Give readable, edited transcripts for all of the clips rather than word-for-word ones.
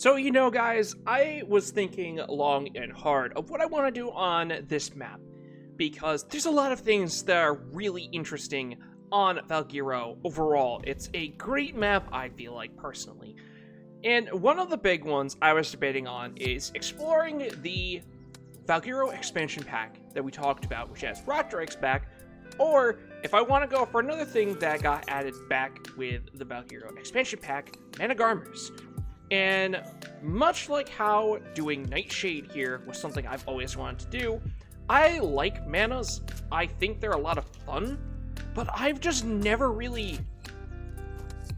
So, guys, I was thinking long and hard of what I want to do on this map, because there's a lot of things that are really interesting on Valguero overall. It's a great map, I feel like, personally. And one of the big ones I was debating on is exploring the Valguero expansion pack that we talked about, which has Rock Drakes back, or if I want to go for another thing that got added back with the Valguero expansion pack, Mana Garmers. And much like how doing Nightshade here was something I've always wanted to do, I like manas. I think they're a lot of fun, but I've just never really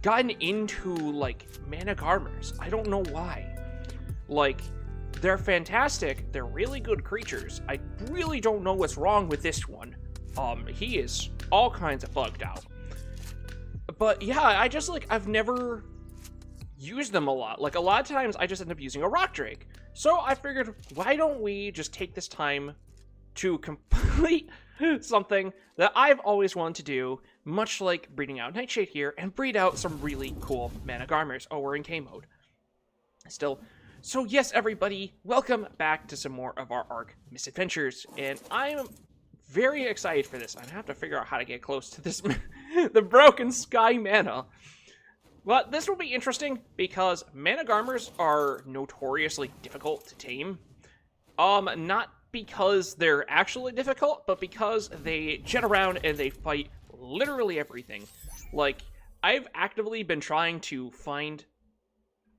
gotten into, like, Mana Garmers. I don't know why. Like, they're fantastic. They're really good creatures. I really don't know what's wrong with this one. He is all kinds of bugged out. But yeah, I've never used them a lot. Like, a lot of times I just end up using a Rock Drake. So I figured, why don't we just take this time to complete something that I've always wanted to do, much like breeding out Nightshade here, and breed out some really cool Mana Garmers. Oh, we're in K mode. Still. So yes, everybody, welcome back to some more of our Ark misadventures, and I'm very excited for this. I have to figure out how to get close to this, the Broken Sky mana. But this will be interesting because Mana Garmers are notoriously difficult to tame. Not because they're actually difficult, but because they jet around and they fight literally everything. Like, I've actively been trying to find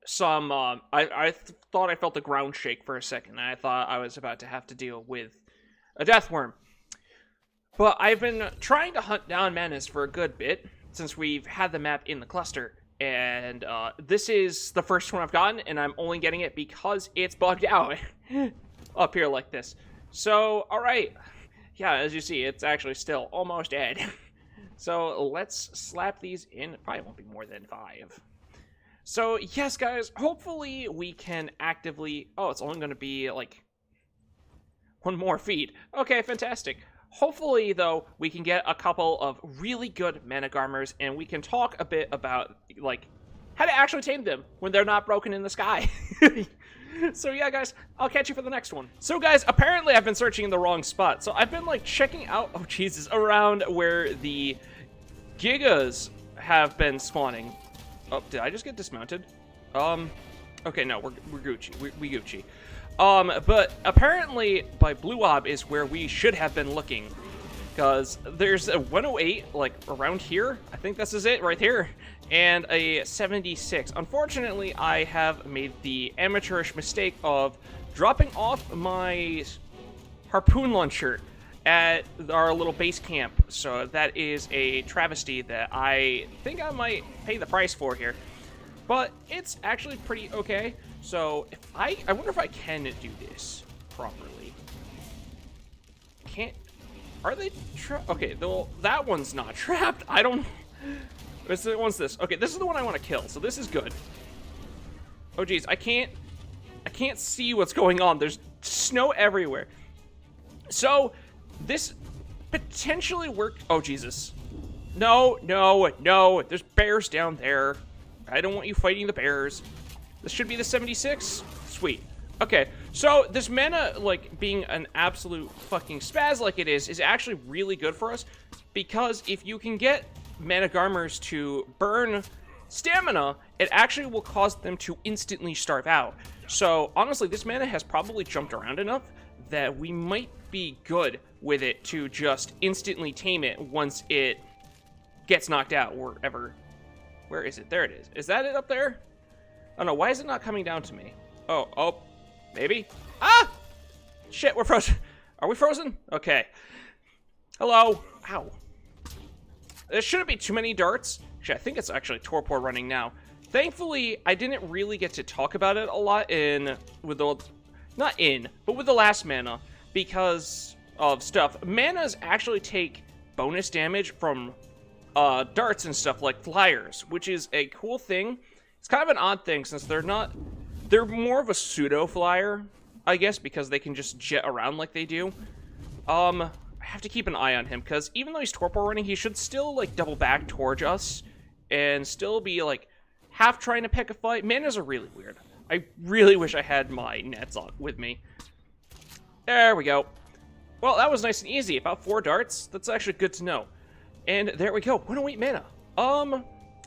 some, I thought I felt the ground shake for a second, and I thought I was about to have to deal with a death worm. But I've been trying to hunt down manas for a good bit, since we've had the map in the cluster, and this is the first one I've gotten, and I'm only getting it because it's bugged out up here like this. So, alright. Yeah, as you see, it's actually still almost dead. So, let's slap these in. It probably won't be more than 5. So, yes, guys, hopefully we can actively... Oh, it's only going to be, like, 1 more feed. Okay, fantastic. Hopefully, though, we can get a couple of really good Mana Garmers, and we can talk a bit about, like, how to actually tame them when they're not broken in the sky. So yeah, guys, I'll catch you for the next one. So guys, apparently I've been searching in the wrong spot. So I've been, like, checking out, oh Jesus, around where the Gigas have been spawning. Oh, did I just get dismounted? Okay, no, we're Gucci. We Gucci. But apparently by Blue Ob is where we should have been looking. Because there's a 108, like, around here. I think this is it, right here. And a 76. Unfortunately, I have made the amateurish mistake of dropping off my harpoon launcher at our little base camp. So that is a travesty that I think I might pay the price for here. But it's actually pretty okay. So if I wonder if I can do this properly. Can't... Are they trapped? Okay, well, that one's not trapped. I don't... What's this? Okay, this is the one I want to kill, so this is good. Oh, geez, I can't see what's going on. There's snow everywhere. So, this potentially worked... Oh, Jesus. No, no, no. There's bears down there. I don't want you fighting the bears. This should be the 76. Sweet. Okay, so this mana, like, being an absolute fucking spaz like it is actually really good for us, because if you can get Mana Garmers to burn stamina, it actually will cause them to instantly starve out. So, honestly, this mana has probably jumped around enough that we might be good with it to just instantly tame it once it gets knocked out, wherever. Where is it? There it is. Is that it up there? Oh no, why is it not coming down to me? Oh, maybe? Ah! Shit, we're frozen. Are we frozen? Okay. Hello. Ow. There shouldn't be too many darts. Actually, I think it's actually Torpor running now. Thankfully, I didn't really get to talk about it a lot with the last mana, because of stuff. Manas actually take bonus damage from darts and stuff like flyers, which is a cool thing. It's kind of an odd thing, since they're more of a pseudo flyer, I guess, because they can just jet around like they do. I have to keep an eye on him, because even though he's Torpor running, he should still, like, double back towards us, and still be, like, half trying to pick a fight. Manas are really weird. I really wish I had my nets on with me. There we go. Well, that was nice and easy. About 4 darts. That's actually good to know. And there we go. 108 mana.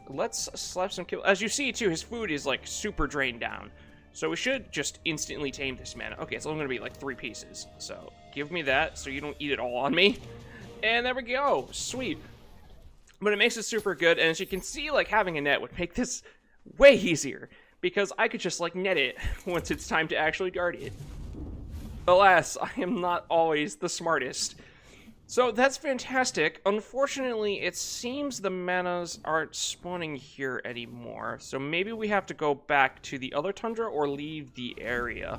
Let's slap some kill. As you see, too, his food is, like, super drained down. So we should just instantly tame this mana. Okay, it's only going to be, like, 3 pieces. So give me that so you don't eat it all on me. And there we go. Sweet. But it makes it super good. And as you can see, like, having a net would make this way easier. Because I could just, like, net it once it's time to actually guard it. Alas, I am not always the smartest. So that's fantastic. Unfortunately, it seems the manas aren't spawning here anymore. So maybe we have to go back to the other tundra or leave the area.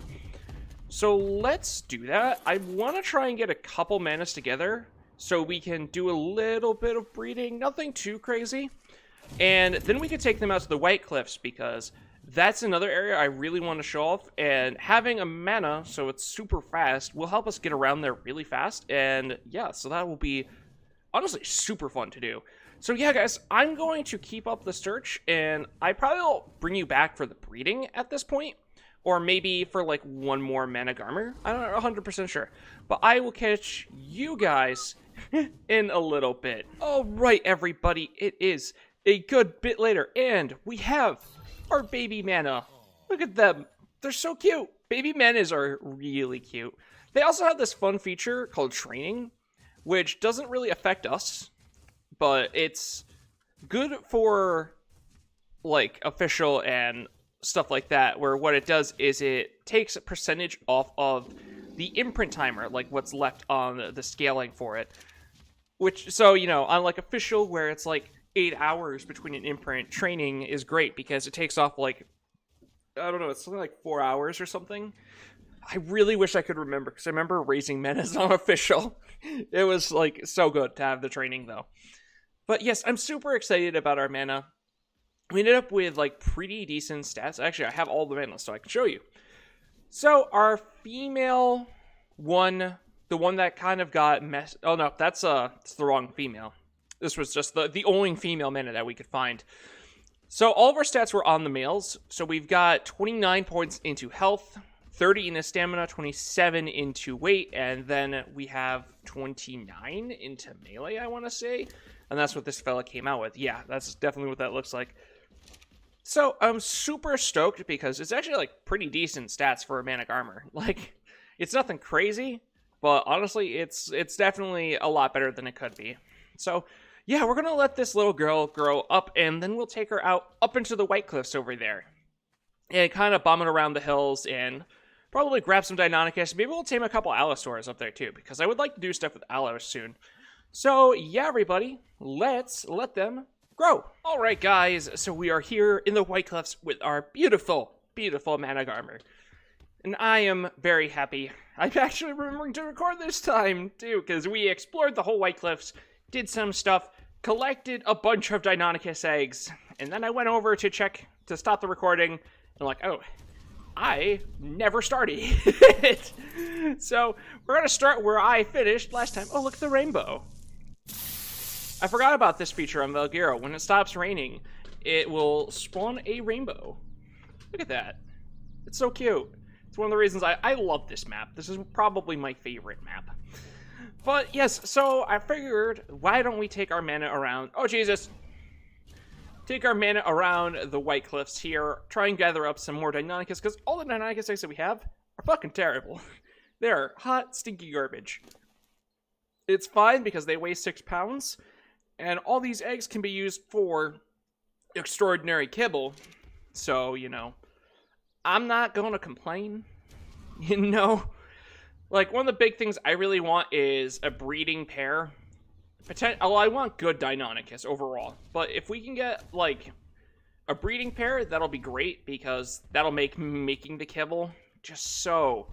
So let's do that. I want to try and get a couple manas together so we can do a little bit of breeding. Nothing too crazy. And then we can take them out to the White Cliffs because that's another area I really want to show off, and having a mana, so it's super fast, will help us get around there really fast, and yeah, so that will be, honestly, super fun to do. So yeah, guys, I'm going to keep up the search, and I probably will bring you back for the breeding at this point, or maybe for, like, one more mana garmer. I'm not 100% sure, but I will catch you guys in a little bit. Alright, everybody, it is a good bit later, and we have our baby mana. Look at them. They're so cute. Baby manas are really cute. They also have this fun feature called training, which doesn't really affect us, but it's good for, like, official and stuff like that, where what it does is it takes a percentage off of the imprint timer, like what's left on the scaling for it. Which, so, you know, on, like, official, where it's, like, 8 hours between an imprint, training is great because it takes off, like, I don't know, it's something like 4 hours or something. I really wish I could remember, because I remember raising menas on official. It was, like, so good to have the training, though. But yes, I'm super excited about our mana. We ended up with, like, pretty decent stats. Actually, I have all the mana, so I can show you. So, our female one, the one that kind of got messed... Oh, no, that's the wrong female. This was just the only female mana that we could find. So all of our stats were on the males. So we've got 29 points into health, 30 into stamina, 27 into weight, and then we have 29 into melee, I want to say. And that's what this fella came out with. Yeah, that's definitely what that looks like. So I'm super stoked because it's actually, like, pretty decent stats for a Manic Armor. Like, it's nothing crazy, but honestly, it's definitely a lot better than it could be. So yeah, we're going to let this little girl grow up, and then we'll take her out up into the White Cliffs over there. And kind of bomb it around the hills, and probably grab some Deinonychus. Maybe we'll tame a couple Allosaurs up there, too, because I would like to do stuff with Allos soon. So, yeah, everybody, let's let them grow. Alright, guys, so we are here in the White Cliffs with our beautiful, beautiful Manic Armor. And I am very happy. I'm actually remembering to record this time, too, because we explored the whole White Cliffs, did some stuff, collected a bunch of Deinonychus eggs, and then I went over to check to stop the recording, and I'm like, oh, I never started it. So we're going to start where I finished last time. Oh, look at the rainbow. I forgot about this feature on Valguero. When it stops raining, it will spawn a rainbow. Look at that. It's so cute. It's one of the reasons I love this map. This is probably my favorite map. But yes, so I figured, why don't we take our mana around... Oh, Jesus! Take our mana around the White Cliffs here, try and gather up some more Deinonychus, because all the Deinonychus eggs that we have are fucking terrible. They're hot, stinky garbage. It's fine because they weigh 6 pounds, and all these eggs can be used for extraordinary kibble. So, you know, I'm not gonna complain, you know? Like, one of the big things I really want is a breeding pair. Well, I want good Deinonychus overall. But if we can get, like, a breeding pair, that'll be great. Because that'll make making the kibble just so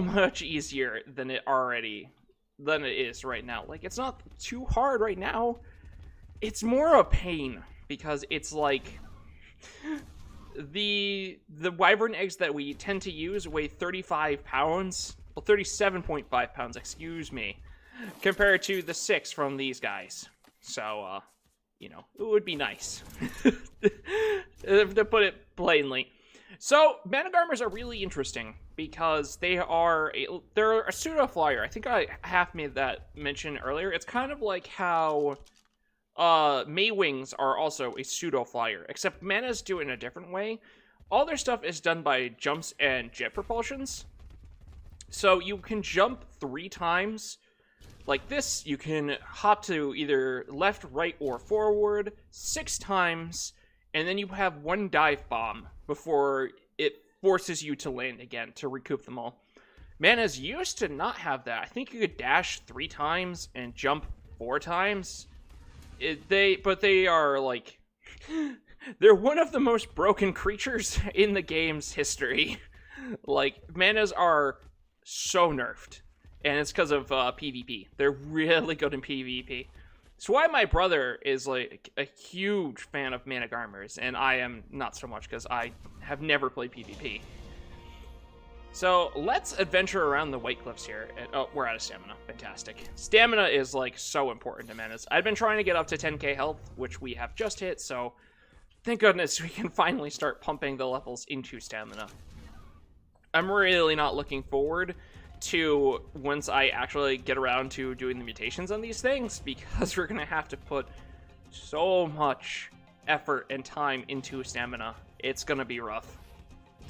much easier than it is right now. Like, it's not too hard right now. It's more a pain. Because it's like... The wyvern eggs that we tend to use weigh 35 pounds. Well, 37.5 pounds, excuse me. Compared to the 6 from these guys. So, you know, it would be nice. To put it plainly. So, Managarmers are really interesting because they're a pseudo flyer. I think I half made that mention earlier. It's kind of like how Maywings are also a pseudo flyer, except Manas do it in a different way. All their stuff is done by jumps and jet propulsions. So you can jump 3 times. Like this, you can hop to either left, right, or forward 6 times, and then you have 1 dive bomb before it forces you to land again to recoup them all. Manas used to not have that. I think you could dash 3 times and jump 4 times. But they are like... They're one of the most broken creatures in the game's history. Like, Manas are so nerfed. And it's because of PvP. They're really good in PvP. It's why my brother is like a huge fan of Managarmers, and I am not so much because I have never played PvP. So let's adventure around the White Cliffs here. And, oh, we're out of stamina. Fantastic. Stamina is like so important to Manas. I've been trying to get up to 10k health, which we have just hit, so thank goodness we can finally start pumping the levels into stamina. I'm really not looking forward to once I actually get around to doing the mutations on these things, because we're gonna have to put so much effort and time into stamina. It's gonna be rough,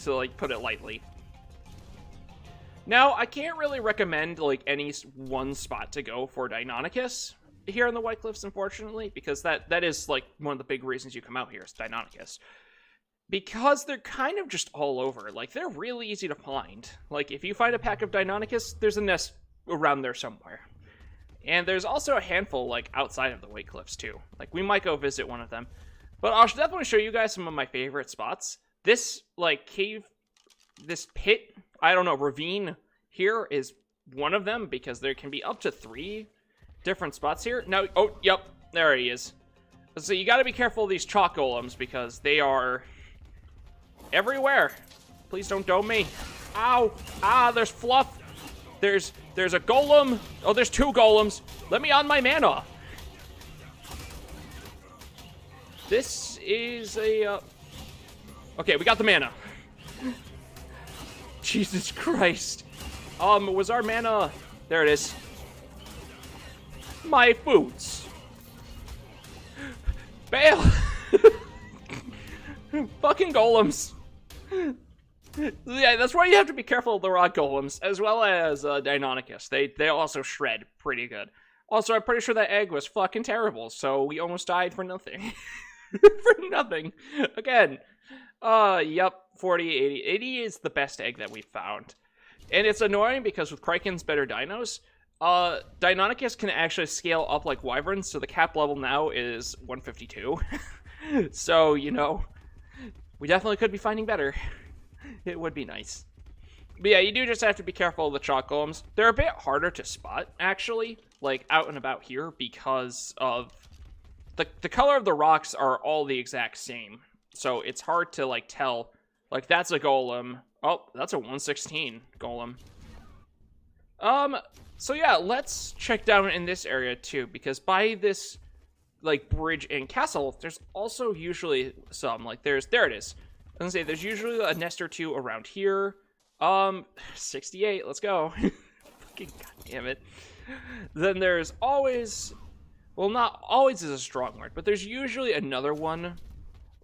to like put it lightly. Now, I can't really recommend like any one spot to go for Deinonychus here in the White Cliffs, unfortunately, because that is like one of the big reasons you come out here is Deinonychus. Because they're kind of just all over. Like, they're really easy to find. Like, if you find a pack of Deinonychus, there's a nest around there somewhere. And there's also a handful, like, outside of the White Cliffs, too. Like, we might go visit one of them. But I'll definitely show you guys some of my favorite spots. This, like, cave, this pit, I don't know, ravine here is one of them, because there can be up to 3 different spots here. Now, oh, yep, there he is. So you gotta be careful of these chalk golems, because they are everywhere. Please don't dome me. Ow. Ah, there's fluff. There's a golem. Oh, there's 2 golems. Let me on my mana. This is a... Okay, we got the mana. Jesus Christ. Was our mana... There it is. My boots. Bail. Fucking golems. Yeah, that's why you have to be careful of the rock golems, as well as Deinonychus. They also shred pretty good. Also, I'm pretty sure that egg was fucking terrible, so we almost died for nothing. For nothing. Again. Yep, 40, 80. 80 is the best egg that we've found. And it's annoying because with Kraken's better dinos, Deinonychus can actually scale up like wyverns, so the cap level now is 152. So, you know, we definitely could be finding better. It would be nice. But yeah, you do just have to be careful of the chalk golems. They're a bit harder to spot, actually, like out and about here, because of the color of the rocks are all the exact same. So it's hard to like tell, like that's a golem. Oh, that's a 116 golem. So yeah, let's check down in this area too, because by this like bridge and castle, there's also usually some, like there it is. I was gonna say, there's usually a nest or 2 around here. 68, let's go. Fucking goddamn it. Then there's always, well, not always is a strong word, but there's usually another one,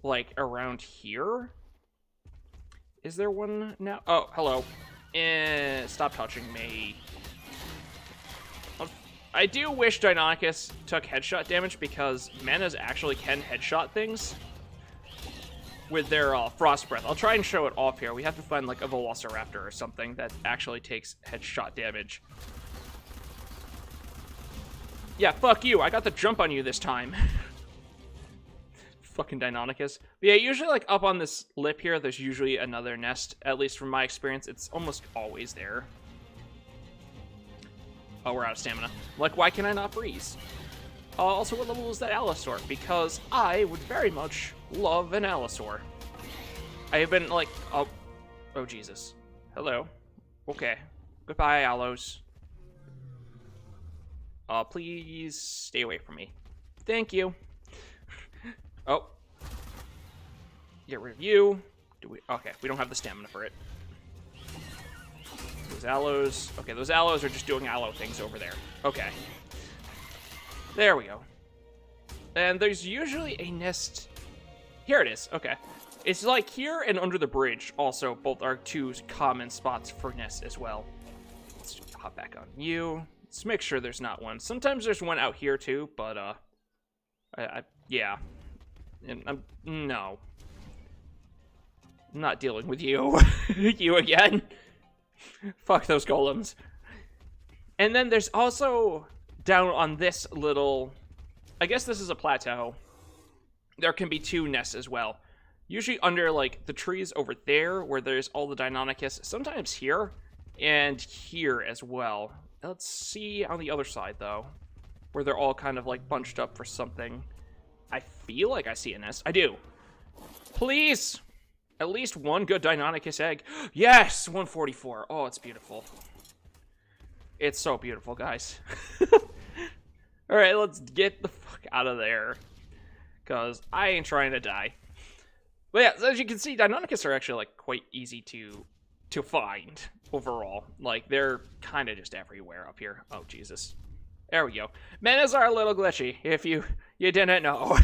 like around here. Is there one now? Oh, hello. Stop touching me. I do wish Deinonychus took headshot damage, because Manas actually can headshot things with their frost breath. I'll try and show it off here. We have to find like a Velociraptor or something that actually takes headshot damage. Yeah, fuck you. I got the jump on you this time. Fucking Deinonychus. But yeah, usually like up on this lip here, there's usually another nest. At least from my experience, it's almost always there. Oh, we're out of stamina. Like, why can I not freeze? Also, what level is that Allosaur? Because I would very much love an Allosaur. I have been like, oh Jesus. Hello. Okay. Goodbye, Allos. Please stay away from me. Thank you. Oh. Get rid of you. Do we? Okay, we don't have the stamina for it. Those aloes. Okay, those aloes are just doing aloe things over there. Okay. There we go. And there's usually a nest. Here it is. Okay. It's like here and under the bridge. Also, both are two common spots for nests as well. Let's hop back on you. Let's make sure there's not one. Sometimes there's one out here too, but yeah. And no. I'm not dealing with you. You again. Fuck those golems. And then there's also down on this little, I guess this is a plateau. There can be two nests as well. Usually under like the trees over there where there's all the Deinonychus. Sometimes here and here as well. Let's see on the other side though, where they're all kind of like bunched up for something. I feel like I see a nest. I do. Please. At least one good Deinonychus egg. Yes, 144. Oh, it's beautiful. It's so beautiful, guys. All right, let's get the fuck out of there, because I ain't trying to die. But yeah, as you can see, Deinonychus are actually like quite easy to find overall. Like they're kind of just everywhere up here. Oh Jesus, there we go. Menus are a little glitchy if you didn't know.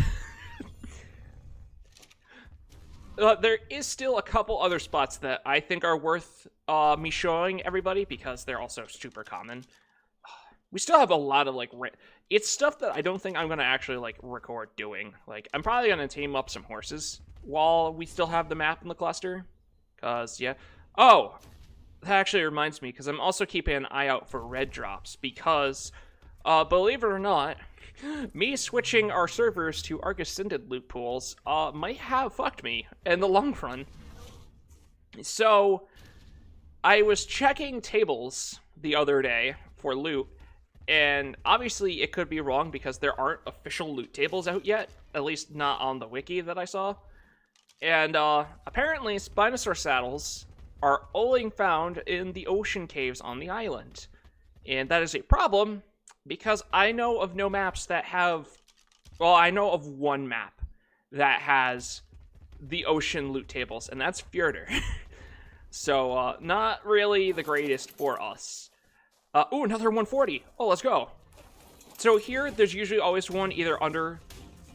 There is still a couple other spots that I think are worth me showing everybody because they're also super common. We still have a lot of like it's stuff that I don't think I'm gonna actually like record doing. Like I'm probably gonna tame up some horses while we still have the map in the cluster, cause yeah. Oh, that actually reminds me, because I'm also keeping an eye out for red drops because, believe it or not, me switching our servers to Ark Ascended loot pools might have fucked me in the long run. So, I was checking tables the other day for loot, and obviously it could be wrong because there aren't official loot tables out yet, at least not on the wiki that I saw. And apparently Spinosaur saddles are only found in the ocean caves on the island. And that is a problem, because I know of no maps that have, well, I know of one map that has the ocean loot tables, and that's Fjordur. So, not really the greatest for us. Ooh, another 140. Oh, let's go. So here, there's usually always one either under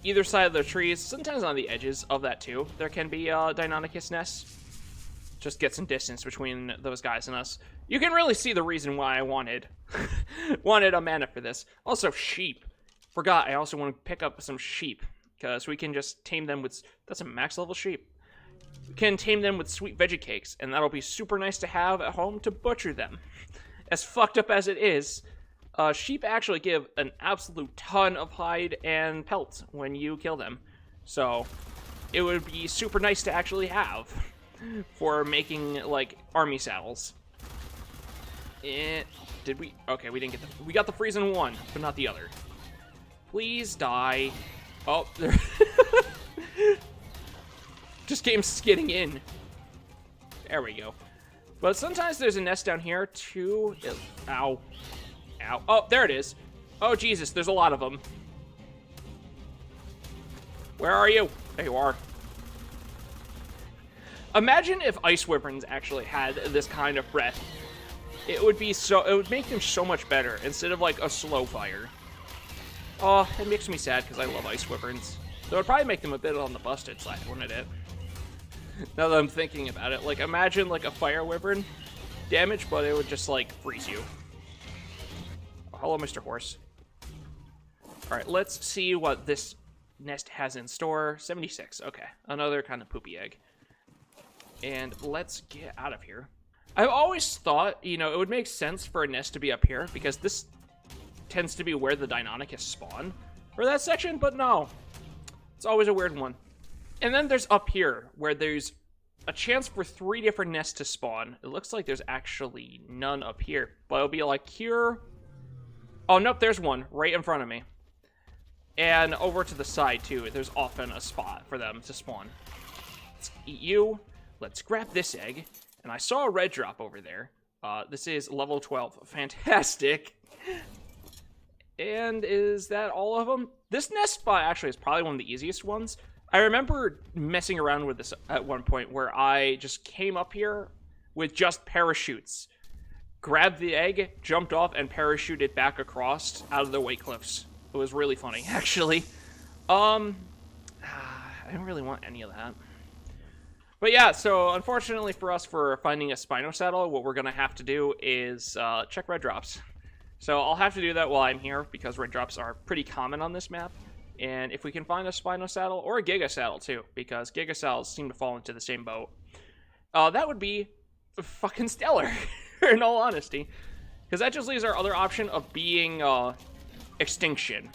either side of the trees, sometimes on the edges of that too. There can be Deinonychus nests. Just get some distance between those guys and us. You can really see the reason why I wanted a mana for this. Also, sheep. Forgot, I also want to pick up some sheep, because we can just tame them with, that's a max level sheep. We can tame them with sweet veggie cakes, and that'll be super nice to have at home to butcher them. As fucked up as it is, sheep actually give an absolute ton of hide and pelt when you kill them. So, it would be super nice to actually have for making, like, army saddles. Did we? Okay, we didn't get the... We got the freeze in one, but not the other. Please die. Oh, there... Just came skidding in. There we go. But sometimes there's a nest down here, too. Ow. Ow. Oh, there it is. Oh, Jesus, there's a lot of them. Where are you? There you are. Imagine if ice wyverns actually had this kind of breath. It would be so, it would make them so much better instead of like a slow fire. Oh, it makes me sad because I love ice wyverns. So it would probably make them a bit on the busted side, wouldn't it? Now that I'm thinking about it, like imagine like a fire wyvern damage, but it would just like freeze you. Oh, hello, Mr. Horse. All right, let's see what this nest has in store. 76. Okay, another kind of poopy egg. And let's get out of here. I've always thought, you know, it would make sense for a nest to be up here because this tends to be where the Deinonychus spawn for that section, but no. It's always a weird one. And then there's up here where there's a chance for 3 different nests to spawn. It looks like there's actually none up here, but it'll be like here. Oh, nope, there's one right in front of me. And over to the side, too, there's often a spot for them to spawn. Let's eat you. Let's grab this egg. And I saw a red drop over there. This is level 12. Fantastic. And is that all of them? This nest spot actually is probably one of the easiest ones. I remember messing around with this at one point where I just came up here with just parachutes. Grabbed the egg, jumped off, and parachuted back across out of the White Cliffs. It was really funny, actually. I don't really want any of that. But yeah, so unfortunately for us, for finding a Spino saddle, what we're going to have to do is check red drops. So I'll have to do that while I'm here, because red drops are pretty common on this map. And if we can find a Spino saddle, or a Giga saddle too, because Giga saddles seem to fall into the same boat, that would be fucking stellar, in all honesty. Because that just leaves our other option of being Extinction,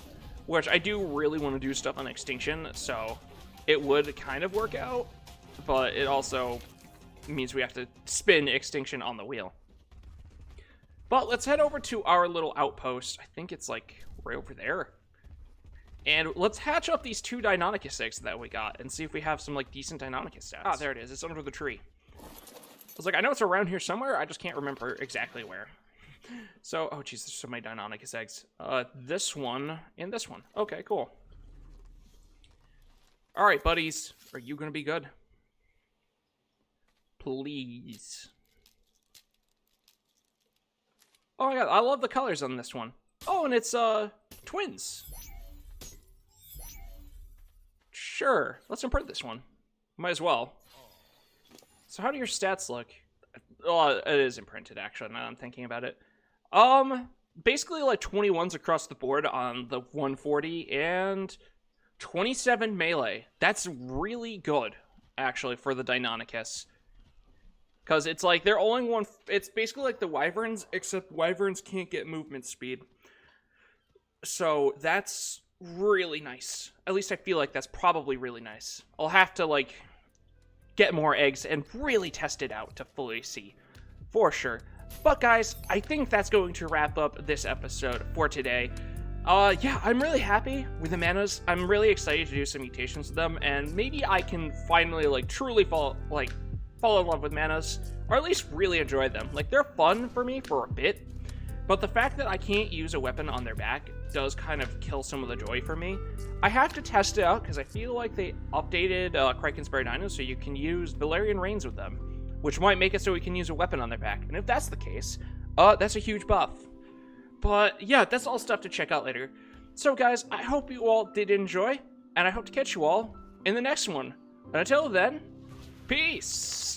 which I do really want to do stuff on Extinction, so it would kind of work out, but it also means we have to spin Extinction on the wheel. But let's head over to our little outpost. I think it's like right over there. And let's hatch up these 2 Deinonychus eggs that we got and see if we have some like decent Deinonychus stats. Ah, there it is. It's under the tree. I was like, I know it's around here somewhere. I just can't remember exactly where. So, oh geez, there's so many Deinonychus eggs. This one and this one. Okay, cool. All right, buddies. Are you going to be good? Please. Oh my god, I love the colors on this one. Oh, and it's, twins. Sure, let's imprint this one. Might as well. So how do your stats look? Oh, it is imprinted, actually, now that I'm thinking about it. Basically like 21s across the board on the 140 and 27 melee. That's really good, actually, for the Deinonychus. Because it's like they're only one. It's basically like the Wyverns, except Wyverns can't get movement speed. So that's really nice. At least I feel like that's probably really nice. I'll have to like get more eggs and really test it out to fully see for sure. But guys, I think that's going to wrap up this episode for today. Yeah, I'm really happy with the manas. I'm really excited to do some mutations with them, and maybe I can finally like truly fall in love with manas, or at least really enjoy them. Like, they're fun for me for a bit, but the fact that I can't use a weapon on their back does kind of kill some of the joy for me. I have to test it out, because I feel like they updated Kraken's Bear Dinos so you can use Valerian Reigns with them, which might make it so we can use a weapon on their back. And if that's the case, that's a huge buff. But yeah, that's all stuff to check out later. So guys, I hope you all did enjoy, and I hope to catch you all in the next one. And until then, peace!